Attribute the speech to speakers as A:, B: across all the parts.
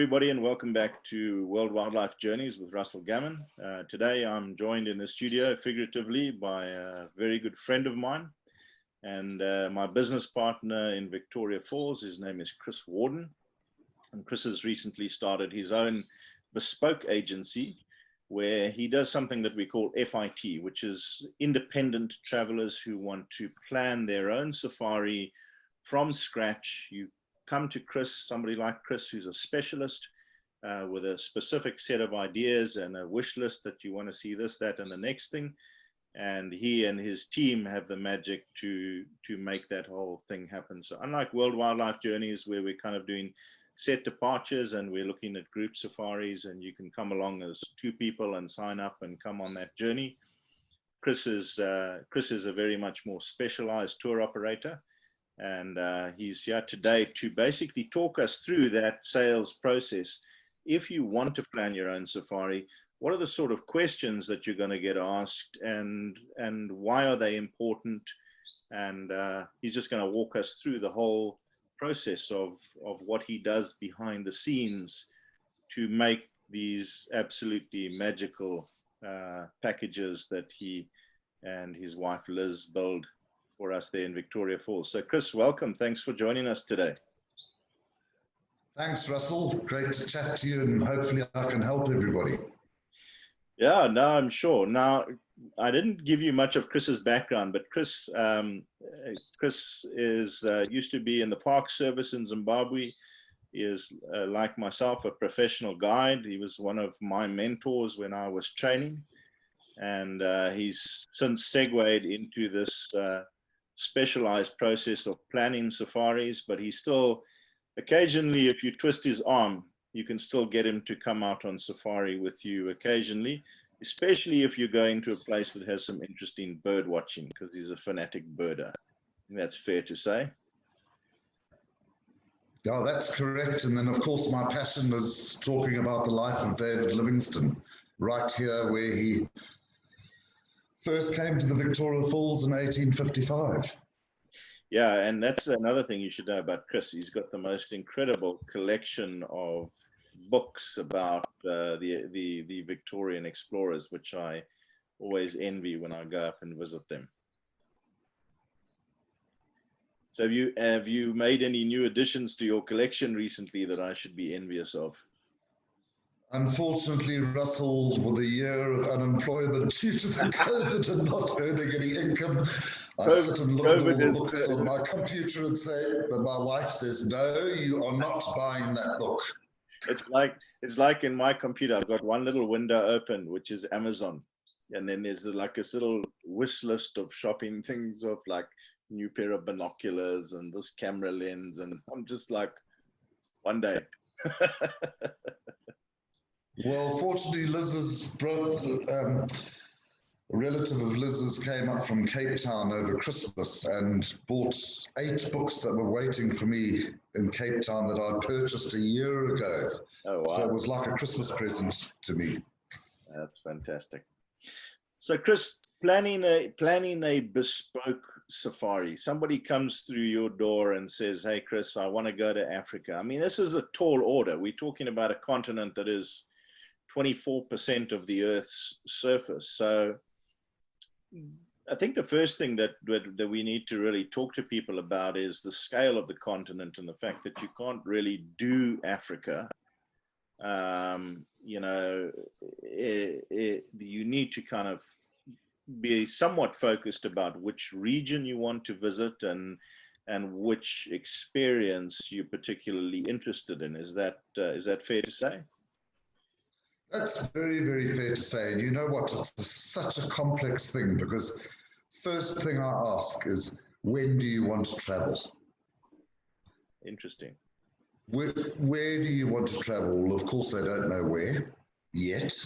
A: everybody, and welcome back to World Wildlife Journeys with Russell Gammon. Today I'm joined in the studio figuratively by a very good friend of mine and my business partner in Victoria Falls. His name is Chris Worden, and Chris has recently started his own bespoke agency where he does something that we call FIT, which is independent travelers who want to plan their own safari from scratch. You come to Chris, somebody like Chris, who's a specialist with a specific set of ideas and a wish list that you want to see this, that, and the next thing. And he and his team have the magic to make that whole thing happen. So unlike World Wildlife Journeys, where we're kind of doing set departures and we're looking at group safaris and you can come along as two people and sign up and come on that journey, Chris is a very much more specialized tour operator. And he's here today to basically talk us through that sales process. If you want to plan your own safari, what are the sort of questions that you're going to get asked, and why are they important? And he's just going to walk us through the whole process of what he does behind the scenes to make these absolutely magical packages that he and his wife Liz build for us there in Victoria Falls. So Chris, welcome. Thanks for joining us today.
B: Thanks, Russell. Great to chat to you, and hopefully I can help everybody.
A: Yeah, no, I'm sure. Now, I didn't give you much of Chris's background, but Chris is used to be in the park service in Zimbabwe. He is, like myself, a professional guide. He was one of my mentors when I was training, and he's since segued into this specialized process of planning safaris, but he still occasionally, if you twist his arm, you can still get him to come out on safari with you occasionally, especially if you're going to a place that has some interesting bird watching, because he's a fanatic birder. I think that's fair to say.
B: Yeah, that's correct. And then of course my passion is talking about the life of David Livingstone, right here where he first came to the Victoria Falls in 1855.
A: Yeah, and that's another thing you should know about Chris. He's got the most incredible collection of books about the Victorian explorers, which I always envy when I go up and visit them. So have you made any new additions to your collection recently that I should be envious of?
B: Unfortunately, Russell, with a year of unemployment due to the COVID and not earning any income, I sit and look at all the books on my computer and say, but my wife says, no, you are not buying that book.
A: It's like in my computer, I've got one little window open, which is Amazon. And then there's like this little wish list of shopping things of like new pair of binoculars and this camera lens. And I'm just like, one day.
B: Well, fortunately, Liz's a relative of Liz's came up from Cape Town over Christmas and bought 8 books that were waiting for me in Cape Town that I purchased a year ago. Oh, wow. So it was like a Christmas present to me.
A: That's fantastic. So Chris, planning a bespoke safari. Somebody comes through your door and says, hey, Chris, I want to go to Africa. I mean, this is a tall order. We're talking about a continent that is 24% of the Earth's surface. So I think the first thing that we need to really talk to people about is the scale of the continent and the fact that you can't really do Africa. You know, you need to kind of be somewhat focused about which region you want to visit and which experience you're particularly interested in. Is that fair to say?
B: That's very, very fair to say. And you know what? It's such a complex thing because first thing I ask is, when do you want to travel?
A: Interesting.
B: Where do you want to travel? Well, of course, I don't know where yet.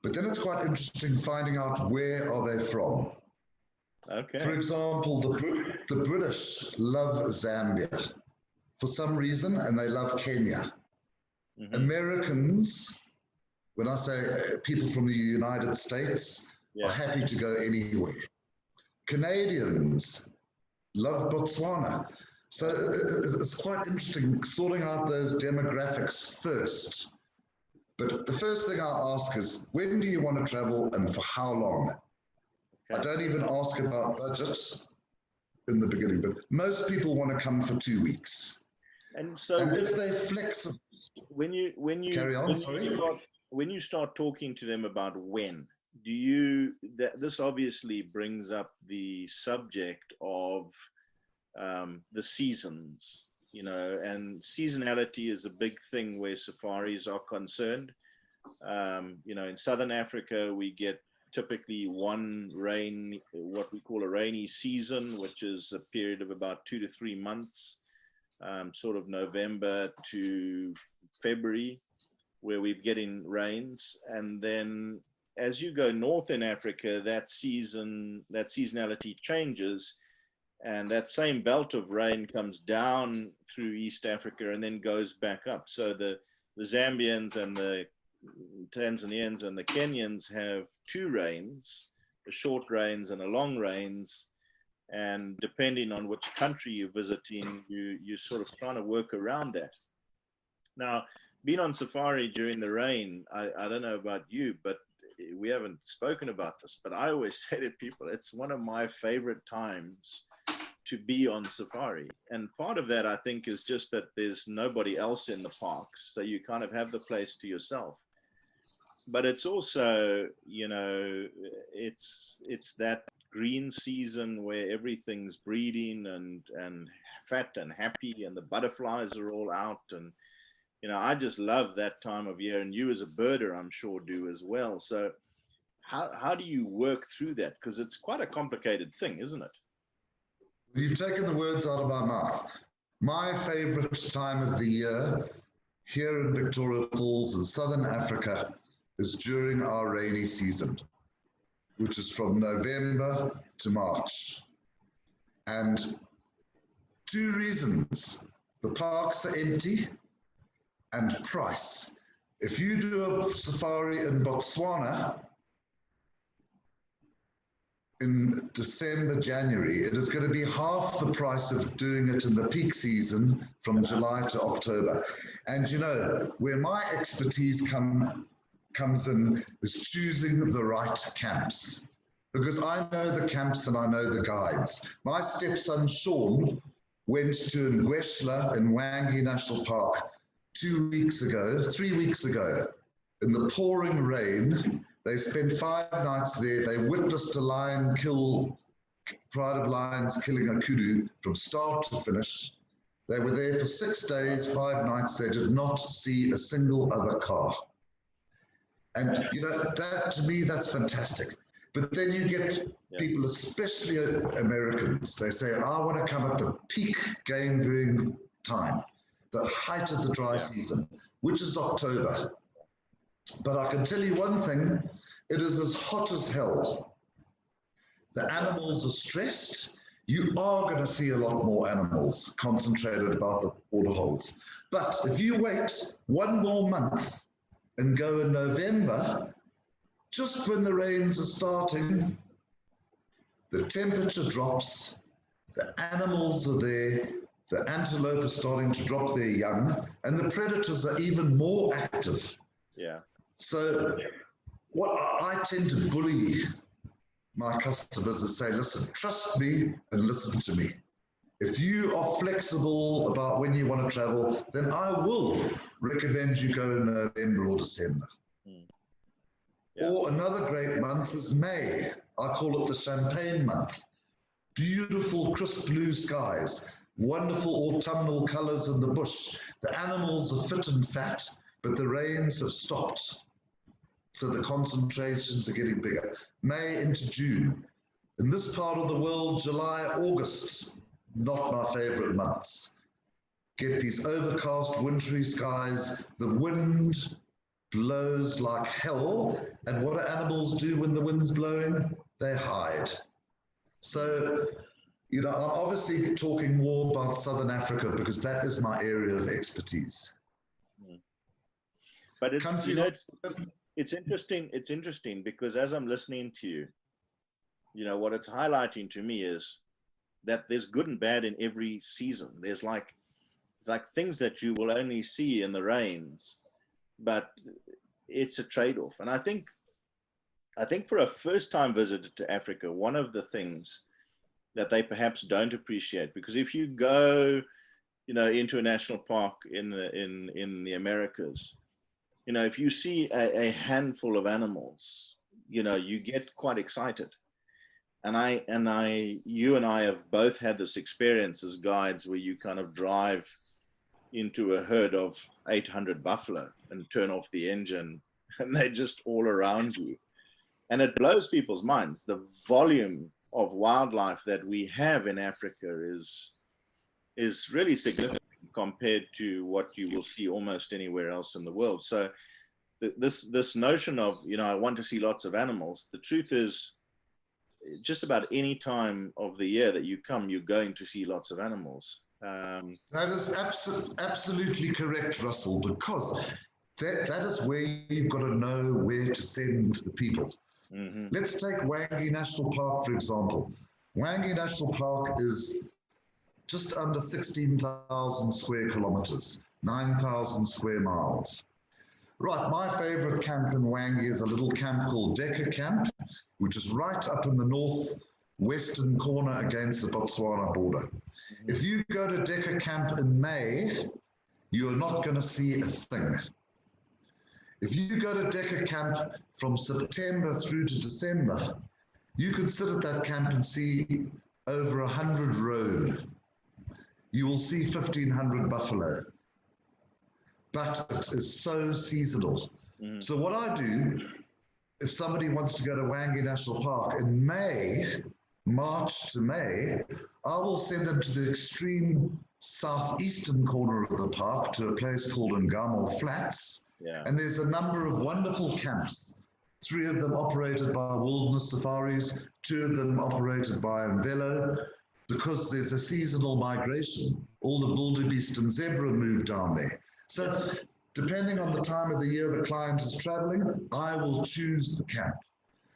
B: But then it's quite interesting finding out where are they from.
A: Okay.
B: For example, the British love Zambia for some reason, and they love Kenya. Mm-hmm. Americans, when I say people from the United States, are happy to go anywhere. Canadians love Botswana. So it's quite interesting sorting out those demographics first. But the first thing I ask is, when do you want to travel and for how long?
A: Okay.
B: I don't even ask about budgets in the beginning, but most people want to come for 2 weeks.
A: And so
B: and if they flex,
A: when you
B: carry on, sorry.
A: When you start talking to them about when, this obviously brings up the subject of the seasons, and seasonality is a big thing where safaris are concerned. In Southern Africa, we get typically what we call a rainy season, which is a period of about 2 to 3 months, sort of November to February, where we're getting rains. And then as you go north in Africa, that seasonality changes, and that same belt of rain comes down through East Africa and then goes back up. So the Zambians and the Tanzanians and the Kenyans have 2 rains, a short rains and a long rains. And depending on which country you're visiting, you're sort of trying to work around that. Now, being on safari during the rain, I don't know about you, but we haven't spoken about this, but I always say to people, it's one of my favorite times to be on safari. And part of that, I think, is just that there's nobody else in the parks, so you kind of have the place to yourself. But it's also, it's that green season where everything's breeding and fat and happy, and the butterflies are all out. And I just love that time of year, and you as a birder, I'm sure, do as well. So how do you work through that? Because it's quite a complicated thing, isn't it?
B: You've taken the words out of my mouth. My favorite time of the year here in Victoria Falls in Southern Africa is during our rainy season, which is from November to March. And 2 reasons: the parks are empty, and price. If you do a safari in Botswana in December, January, it is going to be half the price of doing it in the peak season from July to October. And where my expertise comes in is choosing the right camps, because I know the camps and I know the guides. My stepson Sean went to Ngweshla in Wangi National Park 3 weeks ago, in the pouring rain. They spent 5 nights there. They witnessed a lion kill, pride of lions killing a kudu from start to finish. They were there for 6 days, 5 nights. They did not see a single other car. And, that to me, that's fantastic. But then you get people, especially Americans, they say, I want to come at the peak game viewing time, the height of the dry season, which is October. But I can tell you one thing, it is as hot as hell. The animals are stressed. You are going to see a lot more animals concentrated about the waterholes. But if you wait 1 more month and go in November, just when the rains are starting, the temperature drops, the animals are there, the antelope are starting to drop their young, and the predators are even more active.
A: Yeah.
B: So what I tend to bully my customers and say, listen, trust me and listen to me. If you are flexible about when you want to travel, then I will recommend you go in November or December. Yeah. Or another great month is May. I call it the champagne month. Beautiful, crisp blue skies, wonderful autumnal colors in the bush. The animals are fit and fat, but the rains have stopped. So the concentrations are getting bigger. May into June. In this part of the world, July, August, not my favorite months. Get these overcast, wintry skies. The wind blows like hell. And what do animals do when the wind's blowing? They hide. So, I'm obviously talking more about Southern Africa because that is my area of expertise.
A: But it's interesting. It's interesting because as I'm listening to you, what it's highlighting to me is that there's good and bad in every season. There's like, it's like things that you will only see in the rains, but it's a trade-off. And I think for a first-time visitor to Africa, one of the things that they perhaps don't appreciate, because if you go, you know, into a national park in the Americas, you know, if you see a handful of animals, you know, you get quite excited. You and I have both had this experience as guides where you kind of drive into a herd of 800 buffalo and turn off the engine and they're just all around you. And it blows people's minds. The volume of wildlife that we have in Africa is really significant compared to what you will see almost anywhere else in the world. So this notion of, you know, I want to see lots of animals, the truth is just about any time of the year that you come, you're going to see lots of animals.
B: That is absolutely correct, Russell, because that is where you've got to know where to send the people.
A: Mm-hmm.
B: Let's take Wangi National Park, for example. Wangi National Park is just under 16,000 square kilometers, 9,000 square miles. Right, my favorite camp in Wangi is a little camp called Decker Camp, which is right up in the northwestern corner against the Botswana border. Mm-hmm. If you go to Decker Camp in May, you're not going to see a thing. If you go to Decker Camp from September through to December, you can sit at that camp and see over 100 road. You will see 1,500 buffalo. But it is so seasonal. Mm. So what I do, if somebody wants to go to Wangi National Park in May, March to May, I will send them to the extreme southeastern corner of the park to a place called Ngamo Flats.
A: Yeah.
B: And there's a number of wonderful camps, 3 of them operated by Wilderness Safaris, 2 of them operated by Mvelo, because there's a seasonal migration. All the wildebeest and zebra move down there. So depending on the time of the year the client is traveling, I will choose the camp.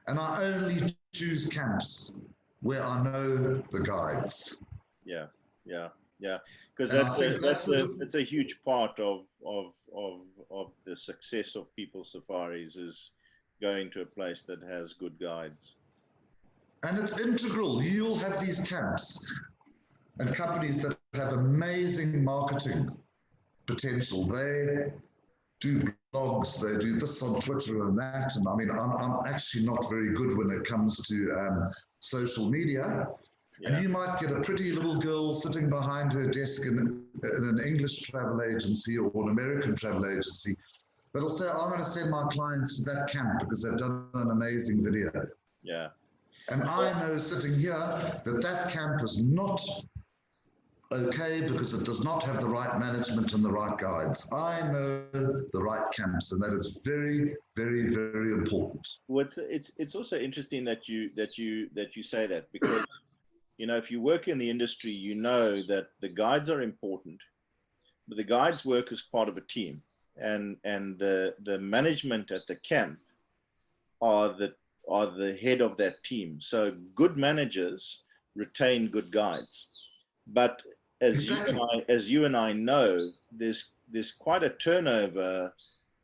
B: And I only choose camps where I know the guides.
A: Yeah, yeah. Yeah, because that's a huge part of the success of people's safaris is going to a place that has good guides.
B: And it's integral. You'll have these camps and companies that have amazing marketing potential. They do blogs, they do this on Twitter and that. And I mean, I'm actually not very good when it comes to social media. Yeah. And you might get a pretty little girl sitting behind her desk in an English travel agency or an American travel agency that'll say, I'm going to send my clients to that camp because they've done an amazing video.
A: Yeah.
B: And I know sitting here that camp is not okay because it does not have the right management and the right guides. I know the right camps, and that is very, very, very important.
A: Well, it's also interesting that you say that, because you know, if you work in the industry, you know that the guides are important, but the guides work as part of a team, and the management at the camp are the head of that team. So good managers retain good guides. But as you and I know, there's quite a turnover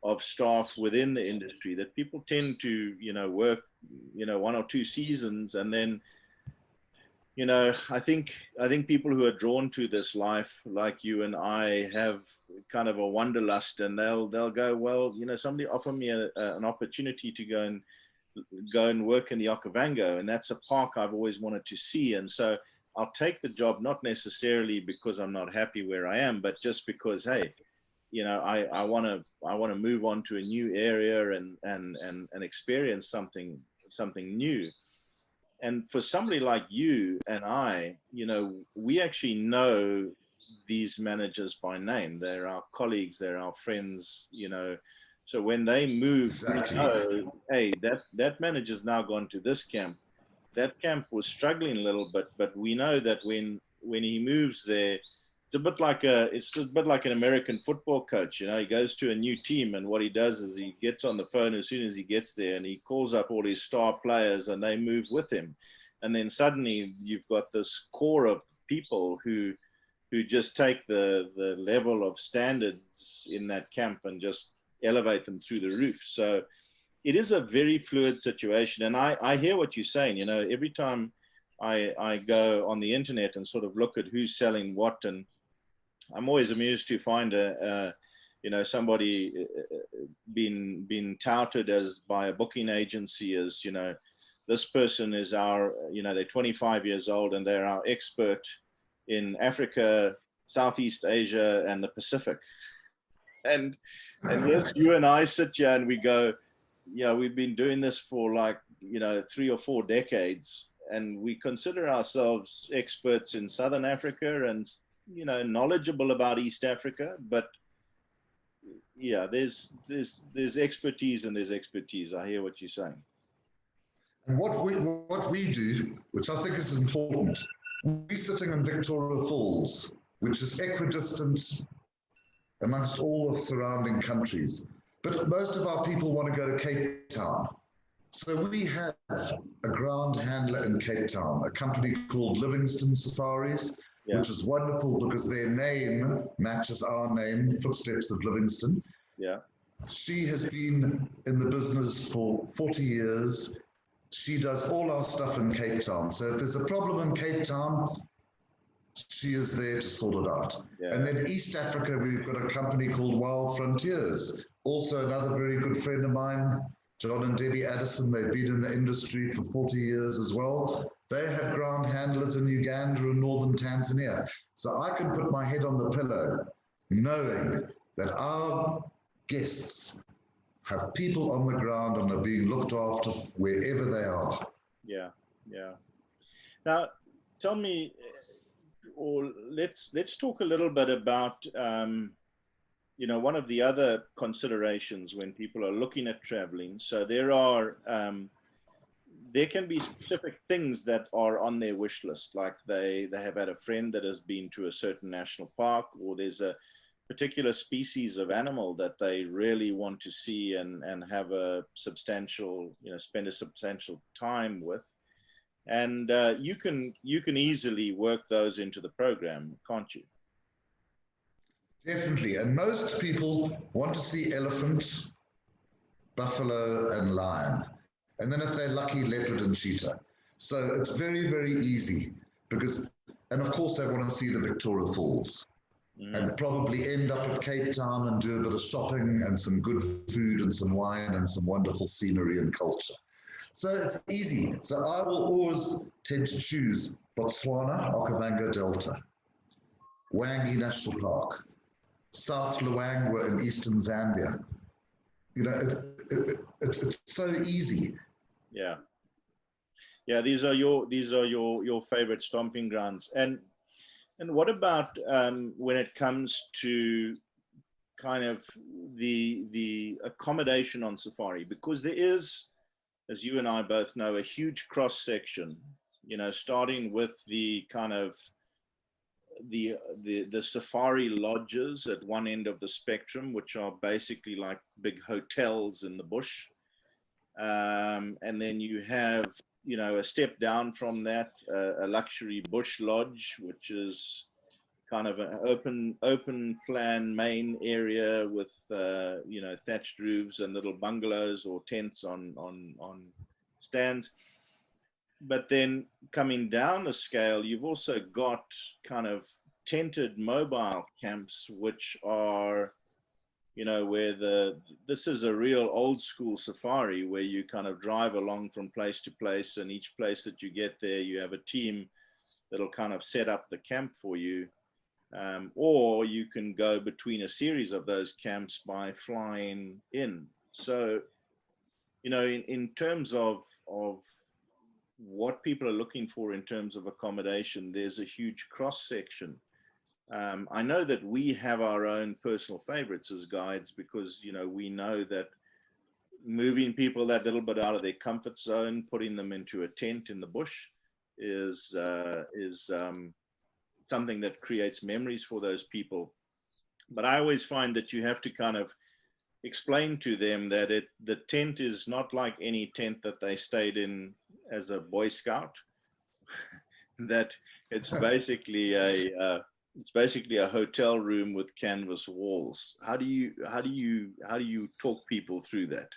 A: of staff within the industry, that people tend to, you know, work, you know, 1 or 2 seasons, and then, you know, I think people who are drawn to this life, like you and I, have kind of a wanderlust, and they'll go, well, you know, somebody offer me an opportunity to go and work in the Okavango, and that's a park I've always wanted to see, and so I'll take the job, not necessarily because I'm not happy where I am, but just because, hey, you know, I want to move on to a new area and experience something new. And for somebody like you and I, you know, we actually know these managers by name. They're our colleagues, they're our friends, you know. So when they move, exactly, we know, hey, that manager's now gone to this camp. That camp was struggling a little bit, but we know that when he moves there, it's a bit like an American football coach. You know, he goes to a new team, and what he does is he gets on the phone as soon as he gets there, and he calls up all his star players, and they move with him. and then suddenly you've got this core of people who just take the level of standards in that camp and just elevate them through the roof. So it is a very fluid situation. And I hear what you're saying. You know, every time I go on the internet and sort of look at who's selling what, and I'm always amused to find you know, somebody being touted as by a booking agency as, you know, this person is our, you know, they're 25 years old and they're our expert in Africa, Southeast Asia, and the Pacific. And yes, you and I sit here and we go, yeah, we've been doing this for like, you know, 3 or 4 decades, and we consider ourselves experts in Southern Africa and, you know, knowledgeable about East Africa. But yeah, there's expertise and there's expertise. I hear what you're saying.
B: And what we do, which I think is important, we're sitting in Victoria Falls, which is equidistant amongst all the surrounding countries. But most of our people want to go to Cape Town. So we have a ground handler in Cape Town, a company called Livingston Safaris,
A: Yeah.
B: which is wonderful because their name matches our name, Footsteps of Livingston.
A: Yeah.
B: She has been in the business for 40 years. She does all our stuff in Cape Town. So if there's a problem in Cape Town, she is there to sort it out.
A: Yeah.
B: And then East Africa, we've got a company called Wild Frontiers. Also another very good friend of mine, John and Debbie Addison. They've been in the industry for 40 years as well. They have ground handlers in Uganda and northern Tanzania. So I can put my head on the pillow knowing that our guests have people on the ground and are being looked after wherever they are.
A: Yeah, yeah. Now, tell me, or let's talk a little bit about, you know, one of the other considerations when people are looking at traveling. So there can be specific things that are on their wish list, like they have had a friend that has been to a certain national park, or there's a particular species of animal that they really want to see and have a substantial, you know, spend a substantial time with. And you can easily work those into the program, can't you?
B: Definitely. And most people want to see elephant, buffalo, and lion. And then if they're lucky, leopard and cheetah. So it's very, very easy because, and of course they want to see the Victoria Falls. And probably end up at Cape Town and do a bit of shopping and some good food and some wine and some wonderful scenery and culture. So it's easy. So I will always tend to choose Botswana, Okavango Delta, Wangi National Park, South Luangwa in eastern Zambia. You know, it's so easy.
A: Yeah. Yeah, these are your favorite stomping grounds. And what about when it comes to kind of the accommodation on safari? Because there is, as you and I both know, a huge cross section, you know, starting with the kind of the safari lodges at one end of the spectrum, which are basically like big hotels in the bush. And then you have, you know, a step down from that, a luxury bush lodge, which is kind of an open plan main area with, you know, thatched roofs and little bungalows or tents on stands. But then coming down the scale, you've also got kind of tented mobile camps, which are, you know, where this is a real old school safari where you kind of drive along from place to place, and each place that you get there, you have a team that'll kind of set up the camp for you. Or you can go between a series of those camps by flying in. So, you know, in terms of what people are looking for in terms of accommodation, there's a huge cross section. I know that we have our own personal favorites as guides because, you know, we know that moving people that little bit out of their comfort zone, putting them into a tent in the bush is something that creates memories for those people. But I always find that you have to kind of explain to them that the tent is not like any tent that they stayed in as a Boy Scout. that it's basically a hotel room with canvas walls. How do you talk people through that?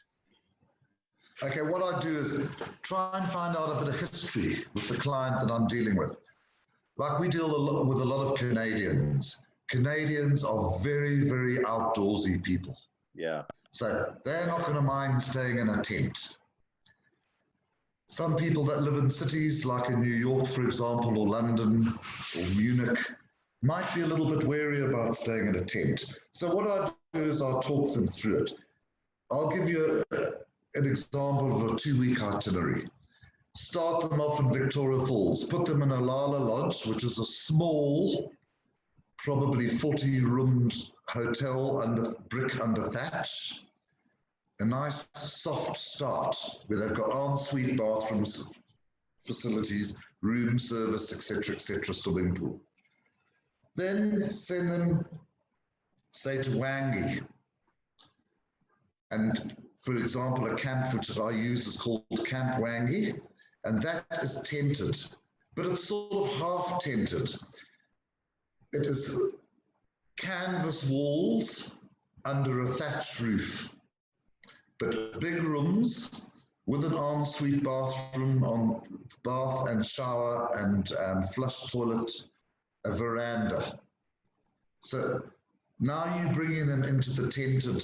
B: Okay, what I do is try and find out a bit of history with the client that I'm dealing with. Like we deal with a lot of Canadians. Canadians are very, very outdoorsy people.
A: Yeah.
B: So they're not going to mind staying in a tent. Some people that live in cities like in New York, for example, or London or Munich, might be a little bit wary about staying in a tent. So what I do is I'll talk them through it. I'll give you an example of a 2-week itinerary. Start them off in Victoria Falls, put them in a Lala Lodge, which is a small, probably 40-roomed hotel under brick under thatch. A nice soft start where they've got ensuite bathrooms, facilities, room service, etc., swimming pool. Then send them, say, to Wangi. And for example, a camp which I use is called Camp Wangi, and that is tented, but it's sort of half tented. It is canvas walls under a thatched roof, but big rooms with an ensuite bathroom, bath and shower and flush toilet, a veranda. So now you're bringing them into the tented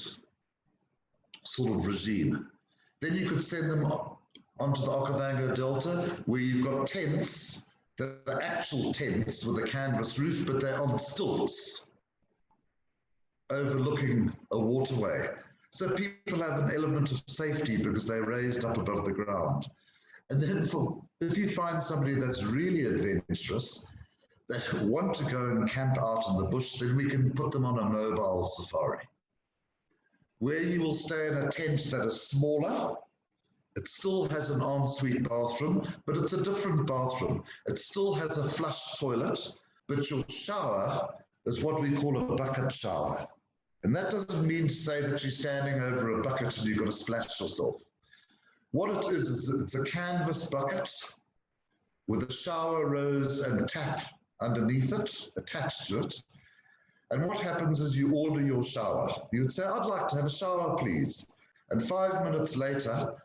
B: sort of regime. Then you could send them onto the Okavango Delta, where you've got tents that are actual tents with a canvas roof, but they're on stilts overlooking a waterway. So people have an element of safety because they're raised up above the ground. And then if you find somebody that's really adventurous, that want to go and camp out in the bush, then we can put them on a mobile safari, where you will stay in a tent that is smaller. It still has an ensuite bathroom, but it's a different bathroom. It still has a flush toilet, but your shower is what we call a bucket shower. And that doesn't mean to say that you're standing over a bucket and you've got to splash yourself. What it is it's a canvas bucket with a shower rose and tap underneath it, attached to it. And what happens is you order your shower. You would say, I'd like to have a shower, please. And 5 minutes later,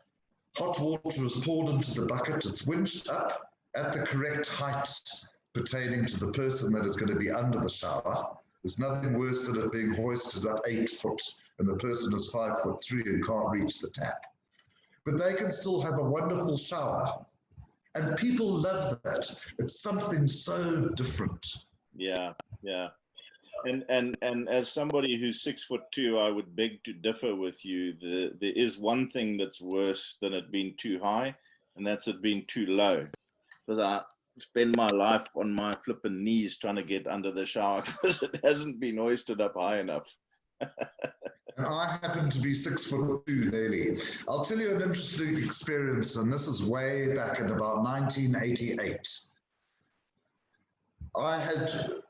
B: hot water is poured into the bucket. It's winched up at the correct height pertaining to the person that is going to be under the shower. There's nothing worse than it being hoisted up 8 foot and the person is 5'3" and can't reach the tap. But they can still have a wonderful shower. And people love that. It's something so different.
A: Yeah, yeah. And as somebody who's 6'2", I would beg to differ with you. There is one thing that's worse than it being too high, and that's it being too low. Because I spend my life on my flipping knees trying to get under the shower because it hasn't been hoisted up high enough.
B: And I happen to be 6'2" nearly. I'll tell you an interesting experience, and this is way back in about 1988. I had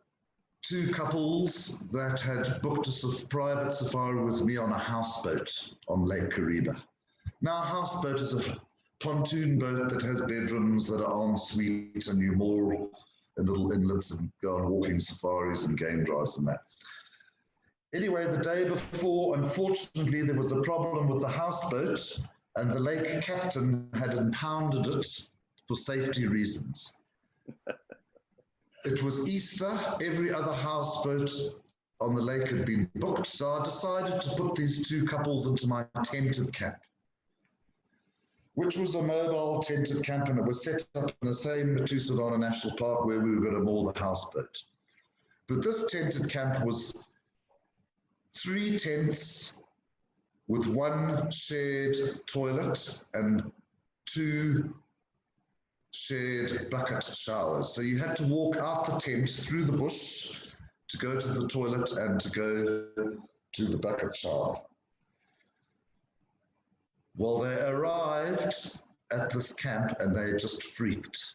B: 2 couples that had booked a private safari with me on a houseboat on Lake Kariba. Now, a houseboat is a pontoon boat that has bedrooms that are en suite, and you moor in little inlets and go on walking safaris and game drives and that. Anyway, the day before, unfortunately, there was a problem with the houseboat, and the lake captain had impounded it for safety reasons. It was Easter, every other houseboat on the lake had been booked, so I decided to put these 2 couples into my tented camp, which was a mobile tented camp, and it was set up in the same Matusadana National Park where we were going to moor the houseboat. But this tented camp was 3 tents with 1 shared toilet and 2 shared bucket showers. So you had to walk out the tent through the bush to go to the toilet and to go to the bucket shower. Well, they arrived at this camp and they just freaked.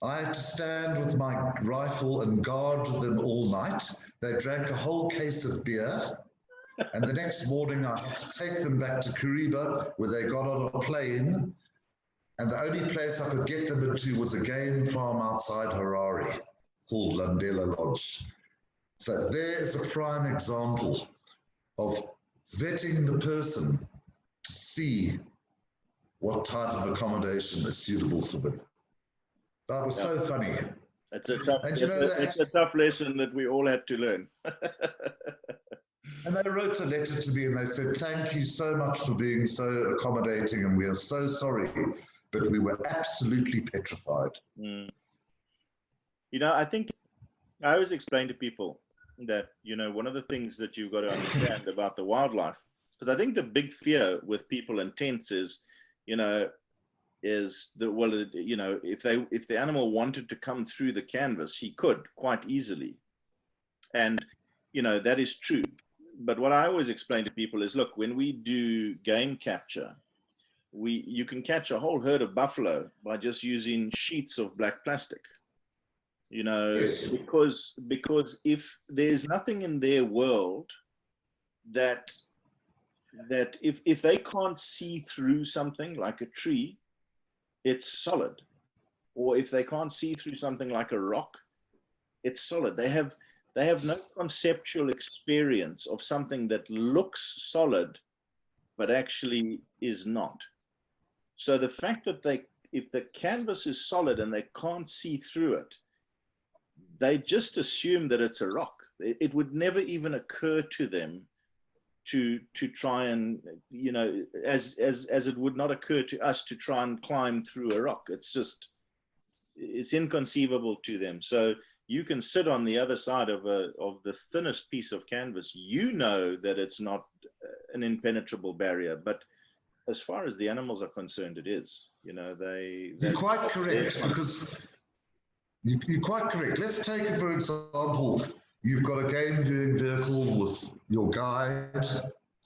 B: I had to stand with my rifle and guard them all night. They drank a whole case of beer. And the next morning I had to take them back to Kariba, where they got on a plane And the only place I could get them into was a game farm outside Harare called Landela Lodge. So there is a prime example of vetting the person to see what type of accommodation is suitable for them. That was so funny.
A: It's a tough,
B: And you know that,
A: it's a tough lesson that we all had to learn.
B: and they wrote a letter to me and they said, thank you so much for being so accommodating, and we are so sorry, but we were absolutely petrified.
A: Mm. You know, I think I always explain to people that, you know, one of the things that you've got to understand about the wildlife, because I think the big fear with people in tents is, you know, is that, well, you know, if the animal wanted to come through the canvas, he could quite easily. And, you know, that is true. But what I always explain to people is, look, when we do game capture, you can catch a whole herd of buffalo by just using sheets of black plastic. You know,
B: Yes.
A: because if there's nothing in their world that if they can't see through something like a tree, it's solid. Or if they can't see through something like a rock, it's solid. They have no conceptual experience of something that looks solid but actually is not. So the fact that if the canvas is solid and they can't see through it, they just assume that it's a rock. It would never even occur to them to try and, you know, as it would not occur to us to try and climb through a rock. It's inconceivable to them. So you can sit on the other side of the thinnest piece of canvas. You know that it's not an impenetrable barrier, but as far as the animals are concerned, it is. You know,
B: You're quite correct, because you're quite correct. Let's take, for example, you've got a game viewing vehicle with your guide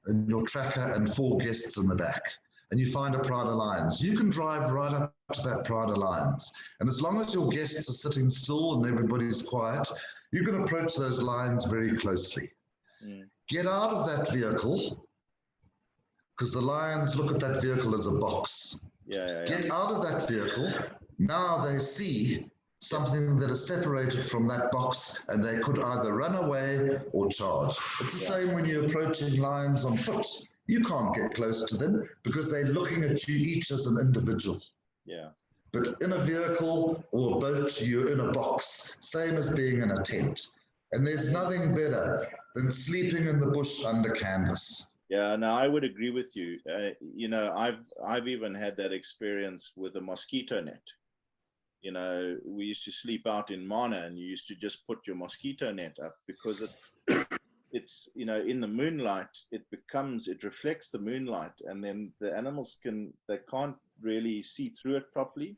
B: and your tracker and 4 guests in the back, and you find a pride of lions. You can drive right up to that pride of lions, and as long as your guests are sitting still and everybody's quiet, you can approach those lions very closely. Get out of that vehicle, because the lions look at that vehicle as a box. Get out of that vehicle. Now they see something that is separated from that box, and they could either run away or charge. It's the same when you're approaching lions on foot. You can't get close to them because they're looking at you each as an individual. But in a vehicle or a boat, you're in a box, same as being in a tent. And there's nothing better than sleeping in the bush under canvas.
A: Yeah, no, I would agree with you. You know, I've even had that experience with a mosquito net. You know, we used to sleep out in Mana, and you used to just put your mosquito net up because it's, you know, in the moonlight, it reflects the moonlight, and then the animals they can't really see through it properly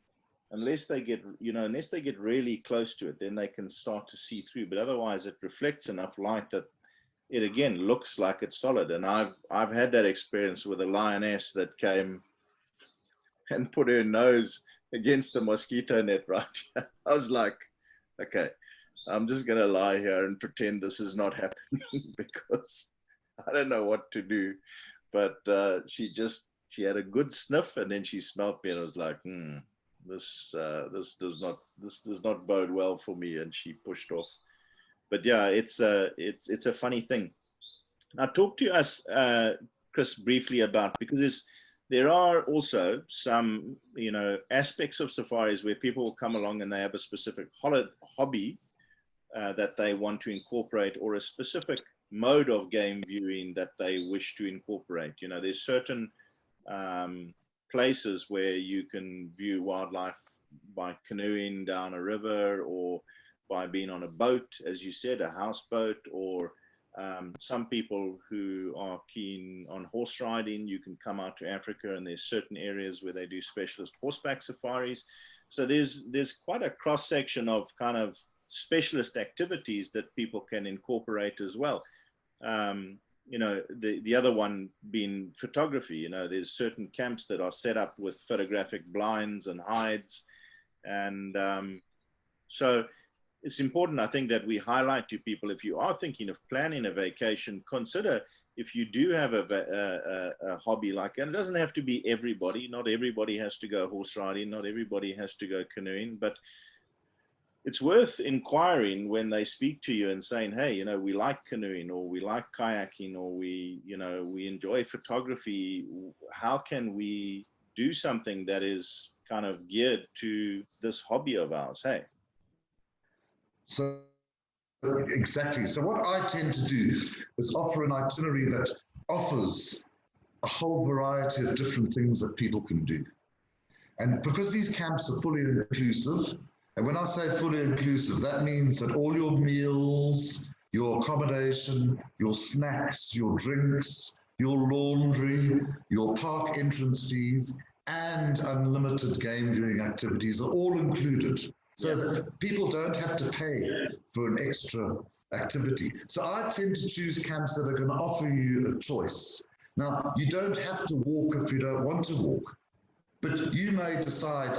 A: unless they get really close to it. Then they can start to see through, but otherwise it reflects enough light that it again looks like it's solid. And I've had that experience with a lioness that came and put her nose against the mosquito net, right? I was like, okay, I'm just gonna lie here and pretend this is not happening because I don't know what to do. But she had a good sniff, and then she smelled me, and I was like, this does not bode well for me, and she pushed off. But yeah, it's a funny thing. Now, talk to us, Chris, briefly about, because there are also some, you know, aspects of safaris where people will come along and they have a specific hobby that they want to incorporate, or a specific mode of game viewing that they wish to incorporate. You know, there's certain places where you can view wildlife by canoeing down a river, or by being on a boat, as you said, a houseboat, or some people who are keen on horse riding, you can come out to Africa, and there's certain areas where they do specialist horseback safaris. So there's quite a cross section of kind of specialist activities that people can incorporate as well. You know, the other one being photography. You know, there's certain camps that are set up with photographic blinds and hides, and so it's important, I think, that we highlight to people, if you are thinking of planning a vacation, consider if you do have a hobby like that. It doesn't have to be everybody. Not everybody has to go horse riding. Not everybody has to go canoeing. But it's worth inquiring when they speak to you and saying, hey, you know, we like canoeing, or we like kayaking, or we, you know, we enjoy photography. How can we do something that is kind of geared to this hobby of ours? Hey.
B: So exactly. So what I tend to do is offer an itinerary that offers a whole variety of different things that people can do. And because these camps are fully inclusive, and when I say fully inclusive, that means that all your meals, your accommodation, your snacks, your drinks, your laundry, your park entrance fees, and unlimited game viewing activities are all included. So that people don't have to pay for an extra activity. So I tend to choose camps that are going to offer you a choice. Now, you don't have to walk if you don't want to walk, but you may decide,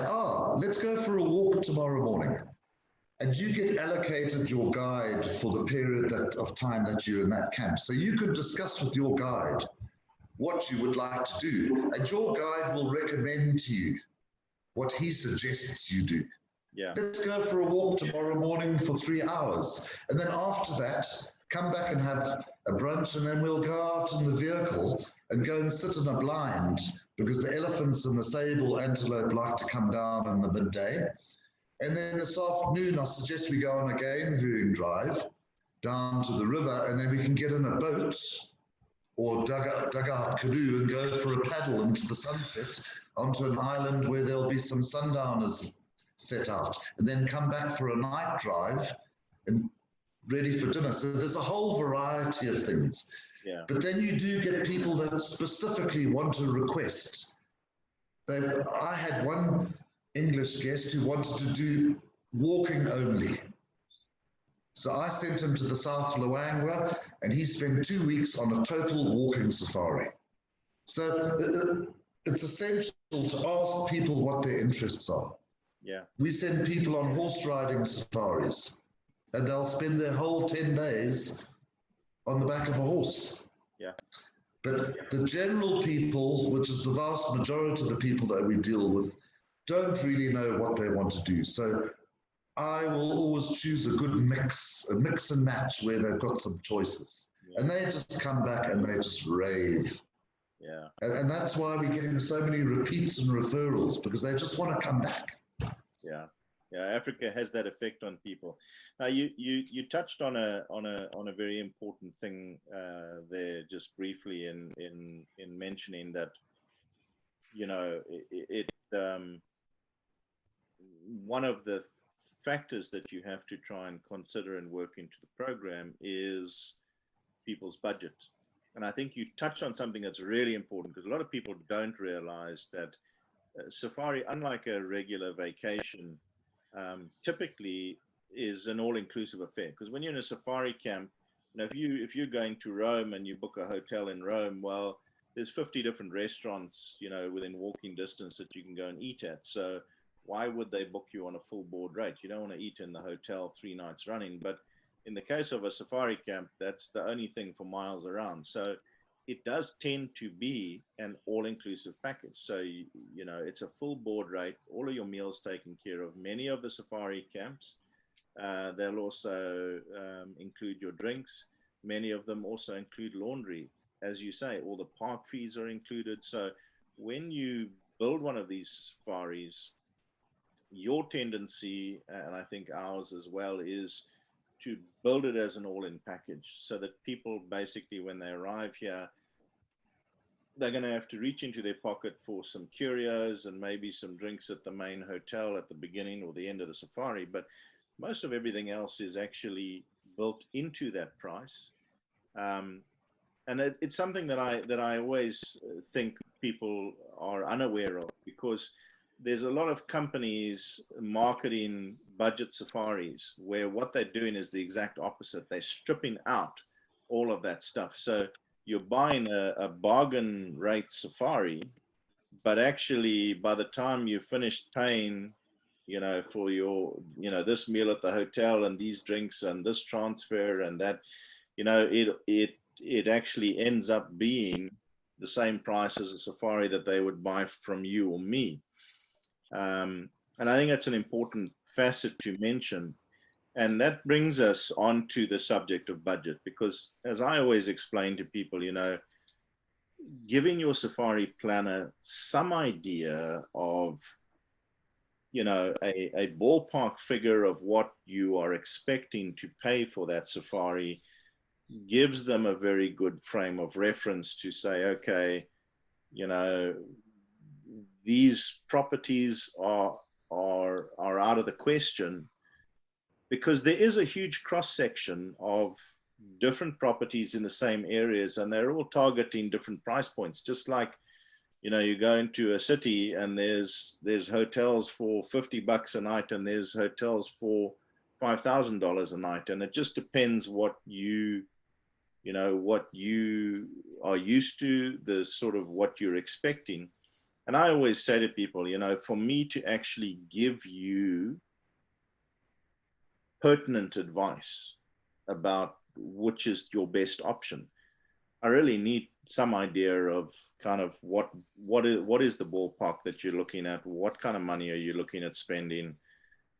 B: let's go for a walk tomorrow morning. And you get allocated your guide for the period of time that you're in that camp. So you could discuss with your guide what you would like to do, and your guide will recommend to you what he suggests you do.
A: Yeah.
B: Let's go for a walk tomorrow morning for 3 hours. And then after that, come back and have a brunch, and then we'll go out in the vehicle and go and sit in a blind, because the elephants and the sable antelope like to come down in the midday. And then this afternoon, I suggest we go on a game viewing drive down to the river, and then we can get in a boat or dug out canoe and go for a paddle into the sunset onto an island where there'll be some sundowners set out, and then come back for a night drive and ready for dinner. So there's a whole variety of things.
A: Yeah.
B: But then you do get people that specifically want to request. I had one English guest who wanted to do walking only. So I sent him to the South Luangwa, and he spent 2 weeks on a total walking safari. So it's essential to ask people what their interests are.
A: Yeah.
B: We send people on horse riding safaris, and they'll spend their whole 10 days on the back of a horse.
A: Yeah.
B: But the general people, which is the vast majority of the people that we deal with, don't really know what they want to do. So I will always choose a good mix and match where they've got some choices. Yeah. And they just come back and they just rave.
A: Yeah.
B: And that's why we're getting so many repeats and referrals, because they just want to come back.
A: Yeah. Yeah, Africa has that effect on people. Now, you touched on a very important thing there, just briefly, in mentioning that, you know, one of the factors that you have to try and consider and work into the program is people's budget. And I think you touched on something that's really important, because a lot of people don't realize that safari, unlike a regular vacation, typically is an all-inclusive affair. Because when you're in a safari camp, you know, if you're going to Rome and you book a hotel in Rome, well, there's 50 different restaurants, you know, within walking distance that you can go and eat at. So why would they book you on a full board rate? You don't want to eat in the hotel 3 nights running. But in the case of a safari camp, that's the only thing for miles around. So it does tend to be an all-inclusive package. So, you know, it's a full board rate, all of your meals taken care of. Many of the safari camps, they'll also include your drinks. Many of them also include laundry. As you say, all the park fees are included. So when you build one of these safaris, your tendency, and I think ours as well, is to build it as an all-in package, so that people basically, when they arrive here, they're going to have to reach into their pocket for some curios and maybe some drinks at the main hotel at the beginning or the end of the safari. But most of everything else is actually built into that price. And it's something that I always think people are unaware of, because there's a lot of companies marketing budget safaris where what they're doing is the exact opposite. They're stripping out all of that stuff. So you're buying a bargain rate safari, but actually by the time you've finished paying for your, this meal at the hotel and these drinks and this transfer and that, it actually ends up being the same price as a safari that they would buy from you or me. And I think that's an important facet to mention. And that brings us on to the subject of budget, because as I always explain to people, giving your safari planner some idea of, a ballpark figure of what you are expecting to pay for that safari gives them a very good frame of reference to say, okay, these properties are out of the question, because there is a huge cross section of different properties in the same areas, and they're all targeting different price points. Just like, you go into a city and there's hotels for $50 a night, and there's hotels for $5,000 a night, and it just depends what you are used to, the sort of what you're expecting. And I always say to people, for me to actually give you pertinent advice about which is your best option, I really need some idea of kind of what is the ballpark that you're looking at. What kind of money are you looking at spending?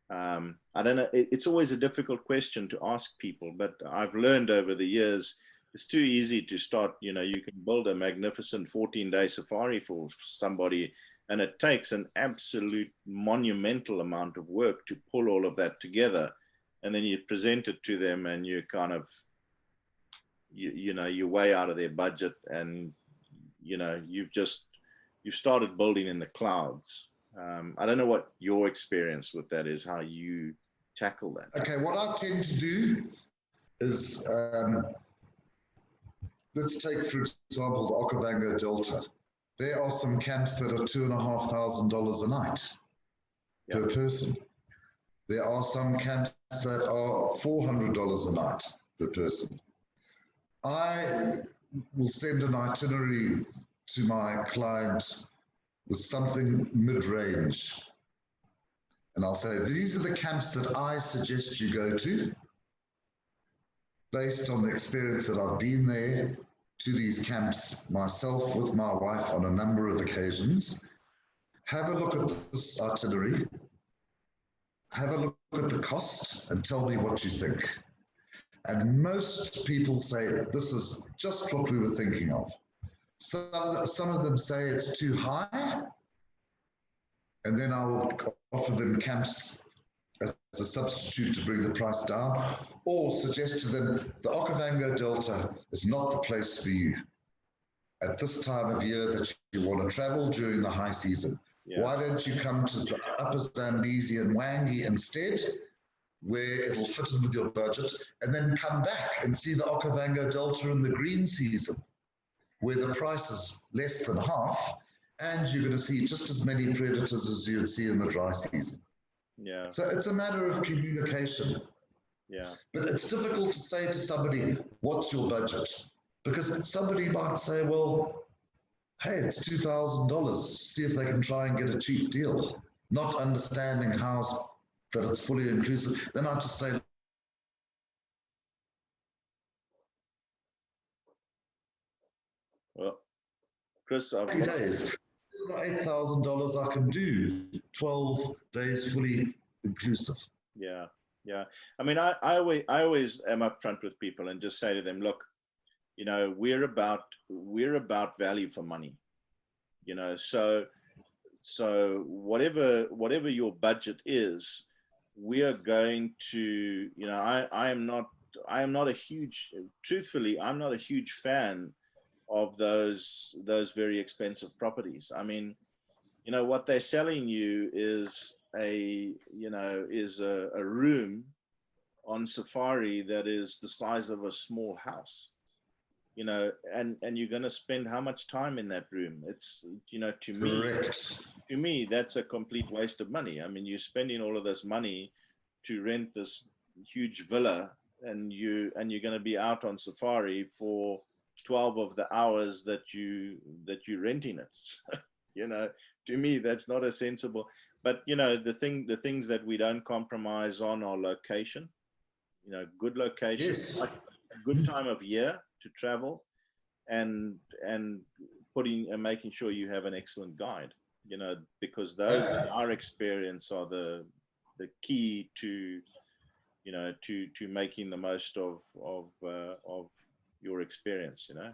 A: I don't know. It's always a difficult question to ask people, but I've learned over the years it's too easy to start. You can build a magnificent 14-day safari for somebody, and it takes an absolute monumental amount of work to pull all of that together. And then you present it to them, and you kind of, you're way out of their budget, and you've started building in the clouds. I don't know what your experience with that is, how you tackle that.
B: Okay, what I tend to do is, let's take, for example, the Okavango Delta. There are some camps that are $2,500 a night per person. There are some camps that are $400 a night per person. I will send an itinerary to my client with something mid-range. And I'll say, these are the camps that I suggest you go to, based on the experience that I've been there to these camps myself with my wife on a number of occasions. Have a look at this itinerary, have a look at the cost, and tell me what you think. And most people say, this is just what we were thinking of. Some of them say it's too high, and then I will offer them camps as a substitute to bring the price down, or suggest to them the Okavango Delta is not the place for you at this time of year that you want to travel during the high season. Yeah. Why don't you come to the Upper Zambezi and Wangi instead, where it'll fit in with your budget, and then come back and see the Okavango Delta in the green season, where the price is less than half, and you're going to see just as many predators as you'd see in the dry season.
A: Yeah.
B: So it's a matter of communication.
A: Yeah.
B: But it's difficult to say to somebody, what's your budget? Because somebody might say, well, hey, it's $2,000. See if they can try and get a cheap deal. Not understanding that it's fully inclusive. Then I just say,
A: well, Chris, I've
B: 30 days. $8,000 I can do 12 days fully inclusive.
A: Yeah, yeah. I mean, I always am upfront with people and just say to them, look, we're about value for money. So whatever your budget is, we are going to, I am not a huge, truthfully, I'm not a huge fan of those very expensive properties. I mean, what they're selling you is a room on safari that is the size of a small house, and you're going to spend how much time in that room? It's, to me, that's a complete waste of money. I mean, you're spending all of this money to rent this huge villa, and you're going to be out on safari for 12 of the hours that you're renting it. You know, to me, that's not a sensible. But you know, the things that we don't compromise on are location. You know, good location,
B: Yes.
A: like a good time of year to travel, and putting and making sure you have an excellent guide. You know, because those, in our experience, are the key to, you know, to making the most of your experience. You know.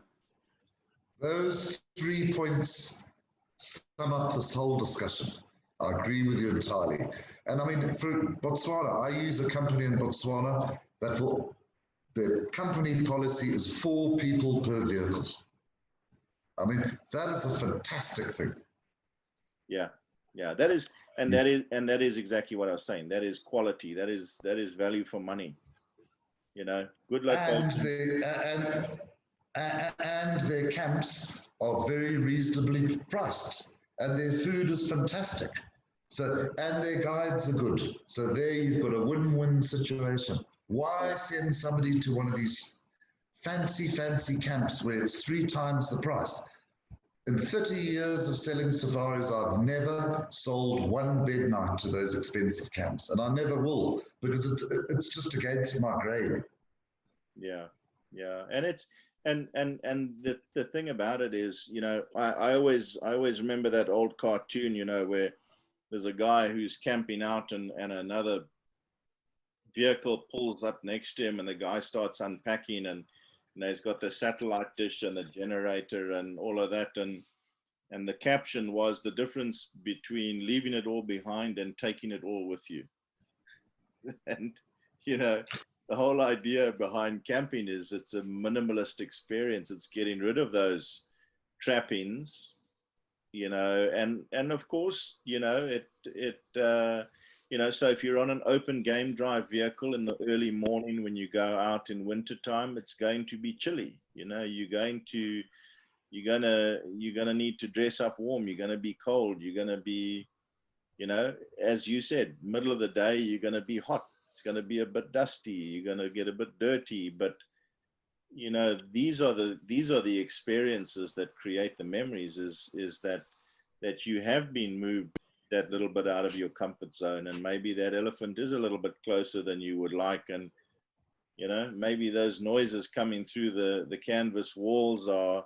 B: Those 3 points sum up this whole discussion. I agree with you entirely. And I mean, for Botswana, I use a company in Botswana that will, the company policy is 4 people per vehicle. I mean, that is a fantastic thing.
A: Yeah, yeah, that is, and that is exactly what I was saying. That is quality. That is value for money. You know, good
B: And
A: location.
B: and their camps are very reasonably priced, and their food is fantastic. So, and their guides are good. So there you've got a win-win situation. Why send somebody to one of these fancy camps where it's 3 times the price? In 30 years of selling safaris, I've never sold one bed night to those expensive camps, and I never will, because it's just against my grain.
A: Yeah, yeah, and it's and the thing about it is, you know, I always remember that old cartoon, you know, where there's a guy who's camping out, and another vehicle pulls up next to him, and the guy starts unpacking, and you know, he's got the satellite dish and the generator and all of that, and the caption was the difference between leaving it all behind and taking it all with you. And you know, the whole idea behind camping is it's a minimalist experience. It's getting rid of those trappings, you know, and of course, you know, you know, so if you're on an open game drive vehicle in the early morning when you go out in wintertime, it's going to be chilly. You know, you're gonna need to dress up warm. You're gonna be cold. You're gonna be, you know, as you said, middle of the day, you're gonna be hot. It's gonna be a bit dusty. You're gonna get a bit dirty. But you know, these are the experiences that create the memories. Is that you have been moved that little bit out of your comfort zone, and maybe that elephant is a little bit closer than you would like, and you know, maybe those noises coming through the canvas walls are,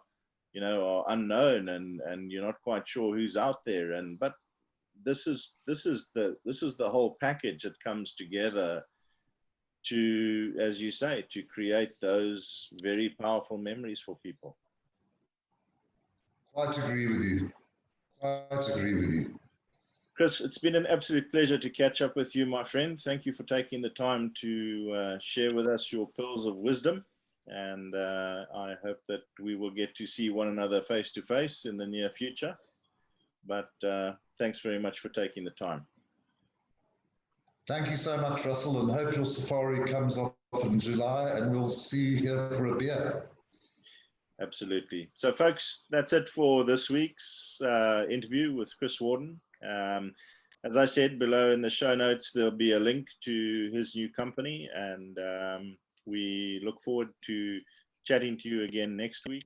A: you know, are unknown, and you're not quite sure who's out there, and but this is the whole package that comes together to, as you say, to create those very powerful memories for people.
B: Quite agree with you. Quite agree with you.
A: Chris, it's been an absolute pleasure to catch up with you, my friend. Thank you for taking the time to share with us your pearls of wisdom. And I hope that we will get to see one another face to face in the near future. But thanks very much for taking the time.
B: Thank you so much, Russell, and hope your safari comes off in July, and we'll see you here for a beer.
A: Absolutely. So, folks, that's it for this week's interview with Chris Worden. As I said, below in the show notes, there'll be a link to his new company, and we look forward to chatting to you again next week.